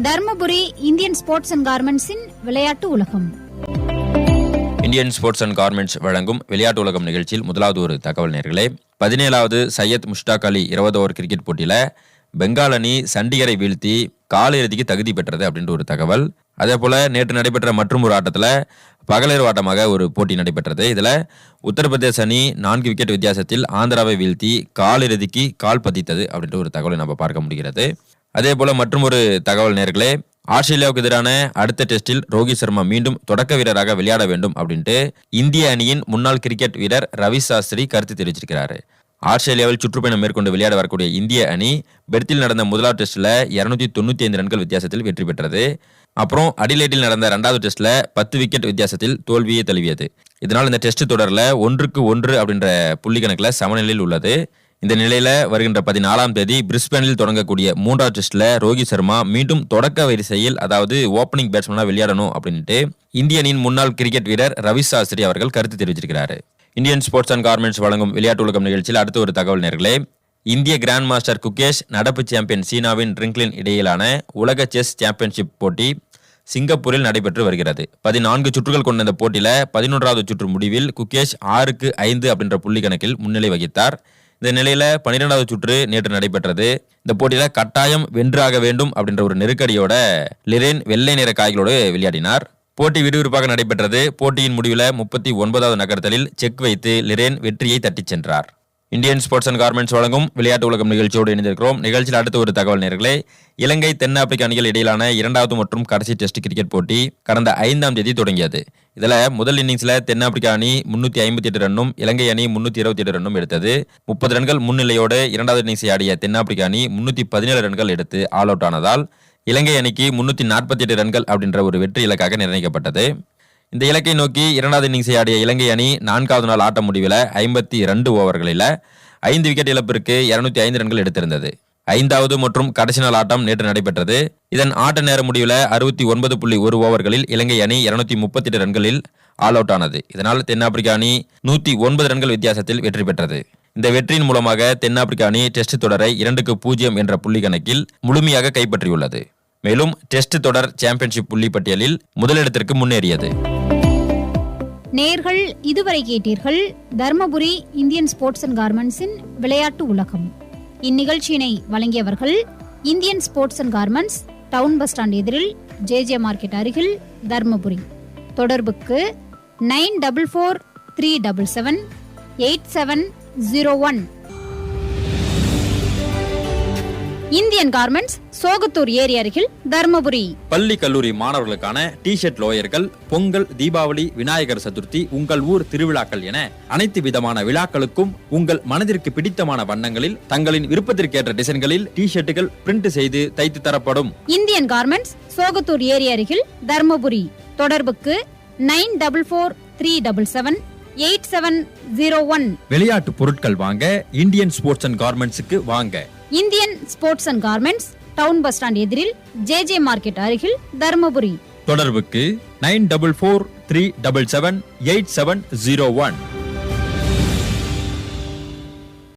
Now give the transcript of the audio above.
Dharmapuri Indian sports and கார்மெண்ட்ஸின் விளையாட்டு உலகம். இந்தியன் ஸ்போர்ட்ஸ் அண்ட் கார்மெண்ட்ஸ் வழங்கும் விளையாட்டு உலகம் நிகழ்ச்சியில் முதலாவது ஒரு தகவல் நேர்களே. 17வது சையத் முஷ்டாக் அலி 20 ஓவர் கிரிக்கெட் போட்டியில பெங்கால் அணி சண்டிகரை வீழ்த்தி காலிறுதிக்கு தகுதி பெற்றது அப்படின்ற ஒரு தகவல். அதே போல நேற்று நடைபெற்ற மற்றும் ஒரு ஆட்டத்தில் பகலிரவு ஆட்டமாக ஒரு போட்டி நடைபெற்றது. இதில் உத்தரப்பிரதேச அணி 4 விக்கெட் வித்தியாசத்தில் ஆந்திராவை வீழ்த்தி காலிறுதிக்கு கால் பதித்தது அப்படின்ற ஒரு தகவலை நம்ம பார்க்க முடிகிறது. அதே போல மற்றும் ஒரு தகவல் நேர்களே, ஆஸ்திரேலியாவுக்கு எதிரான அடுத்த டெஸ்டில் ரோஹித் சர்மா மீண்டும் தொடக்க வீரராக விளையாட வேண்டும் அப்படின்ட்டு இந்திய அணியின் முன்னாள் கிரிக்கெட் வீரர் ரவி சாஸ்திரி கருத்து தெரிவிச்சிருக்கிறாரு. ஆஸ்திரேலியாவில் சுற்றுப்பயணம் மேற்கொண்டு விளையாட வரக்கூடிய இந்திய அணி பெர்த்தில் நடந்த முதலாவது டெஸ்ட்ல 295 ரன்கள் வித்தியாசத்தில் வெற்றி பெற்றது. அப்புறம் அடிலைட்டில் நடந்த 2வது டெஸ்ட்ல 10 விக்கெட் வித்தியாசத்தில் தோல்வியை தழுவியது. இதனால் இந்த டெஸ்ட் தொடர்ல 1-1 அப்படின்ற புள்ளி கணக்கில் சமநிலையில் உள்ளது. இந்த நிலையில வருகின்ற 14ஆம் தேதி பிரிஸ்பேனில் தொடங்கக்கூடிய 3வது டெஸ்ட்ல ரோஹித் சர்மா மீண்டும் தொடக்க வரிசையில், அதாவது ஓப்பனிங் பேட்ஸ்மேனா விளையாடணும் அப்படின்ட்டு இந்திய அணியின் முன்னாள் கிரிக்கெட் வீரர் ரவி சாஸ்திரி அவர்கள் கருத்து தெரிவிச்சிருக்கிறாரு. இந்தியன் ஸ்போர்ட்ஸ் அண்ட் கார்மெண்ட்ஸ் வழங்கும் விளையாட்டு உலகம் நிகழ்ச்சியில் அடுத்த ஒரு தகவல் நேர்களே. இந்திய கிராண்ட் மாஸ்டர் குகேஷ் நடப்பு சாம்பியன் சீனாவின் ரிங்க்லின் இடையிலான உலக செஸ் சாம்பியன்ஷிப் போட்டி சிங்கப்பூரில் நடைபெற்று வருகிறது. 14 சுற்றுகள் கொண்ட இந்த போட்டியில 11வது சுற்று முடிவில் குகேஷ் 6-5 அப்படின்ற புள்ளி கணக்கில் முன்னிலை வகித்தார். இந்த நிலையில 12வது சுற்று நேற்று நடைபெற்றது. இந்த போட்டியில கட்டாயம் வென்றாக வேண்டும் அப்படின்ற ஒரு நெருக்கடியோட லிரேன் வெள்ளை நிற காய்களோடு விளையாடினார். போட்டி விறுவிறுப்பாக நடைபெற்றது. போட்டியின் முடிவில் 39வது நகர்த்தலில் செக் வைத்து லிரேன் வெற்றியை தட்டிச் சென்றார். இந்தியன் ஸ்போர்ட்ஸ் அண்ட் கார்மெண்ட்ஸ் வழங்கும் விளையாட்டு உலகம் நிகழ்ச்சியோடு இணைந்திருக்கிறோம். நிகழ்ச்சியில் அடுத்த ஒரு தகவல் நேர்களே. இலங்கை தென்னாப்பிரிக்க அணிகள் இடையிலான 2வது மற்றும் கடைசி டெஸ்ட் கிரிக்கெட் போட்டி கடந்த 5ஆம் தேதி தொடங்கியது. இதில் முதல் இன்னிங்ஸ்ல தென்னாப்பிரிக்க அணி 358 ரன்னும் இலங்கை அணி 328 ரன்னும் எடுத்தது. 30 ரன்கள் முன்னிலையோடு 2வது இன்னிங்ஸை ஆடிய தென்னாப்பிரிக்க அணி 317 ரன்கள் எடுத்து ஆல் அவுட் ஆனதால் இலங்கை அணிக்கு 348 ரன்கள் அப்படின்ற ஒரு வெற்றி இலக்காக நிர்ணயிக்கப்பட்டது. இந்த இலக்கை நோக்கி 2வது இன்னிங்ஸை ஆடிய இலங்கை அணி 4வது நாள் ஆட்ட முடிவில் 52 ஓவர்களில் 5 விக்கெட் இழப்பிற்கு 205 ரன்கள் எடுத்திருந்தது. 5வது மற்றும் கடைசி நாள் ஆட்டம் நேற்று நடைபெற்றது. இதன் ஆட்ட நேர முடிவில் 69.1 ஓவர்களில் இலங்கை அணி 238 ரன்களில் ஆல் அவுட் ஆனது. இதனால் தென்னாப்பிரிக்க அணி 109 ரன்கள் வித்தியாசத்தில் வெற்றி பெற்றது. இந்த வெற்றியின் மூலமாக தென்னாப்பிரிக்க அணி டெஸ்ட் தொடரை 2-0 என்ற புள்ளி கணக்கில் முழுமையாக கைப்பற்றியுள்ளது. மேலும் டெஸ்ட் தொடர் சாம்பியன்ஷிப் புள்ளி பட்டியலில் முதலிடத்திற்கு முன்னேறியது. நேர்கள் இதுவரை கேட்டீர்கள் தர்மபுரி இந்தியன் ஸ்போர்ட்ஸ் அண்ட் கார்மெண்ட்ஸின் விளையாட்டு உலகம். இந்நிகழ்ச்சியினை வழங்கியவர்கள் Indian sports and garments, town bus stand எதிரில், JJ மார்க்கெட் அருகில், தர்மபுரி. தொடர்புக்கு 9443778701. இந்தியன் கார்மெண்ட்ஸ், சோகத்தூர் ஏரி அருகில், தர்மபுரி. பள்ளி கல்லூரி மாணவர்களுக்கான டி-ஷர்ட் லோயர்கள், பொங்கல், தீபாவளி, விநாயகர் சதுர்த்தி, உங்கள் ஊர் திருவிழாக்கள் என அனைத்து விதமான விழாக்களுக்கும் உங்கள் மனதிற்கு பிடித்தமான வண்ணங்களில் தங்களின் விருப்பத்திற்கேற்ற டிசைன்களில் டி-ஷர்ட்டுகள் பிரிண்ட் செய்து தைத்து தரப்படும். இந்தியன் கார்மெண்ட்ஸ், சோகத்தூர் ஏரி அருகில், தர்மபுரி. தொடர்புக்கு 9443778701. விளையாட்டு பொருட்கள் வாங்க இந்தியன் ஸ்போர்ட்ஸ் அண்ட் கார்மெண்ட்ஸுக்கு வாங்க. Indian sports and garments, town bus stand எதிரில், JJ மார்க்கெட் அருகில், தர்மபுரி. தொடர்புக்கு 9443778701.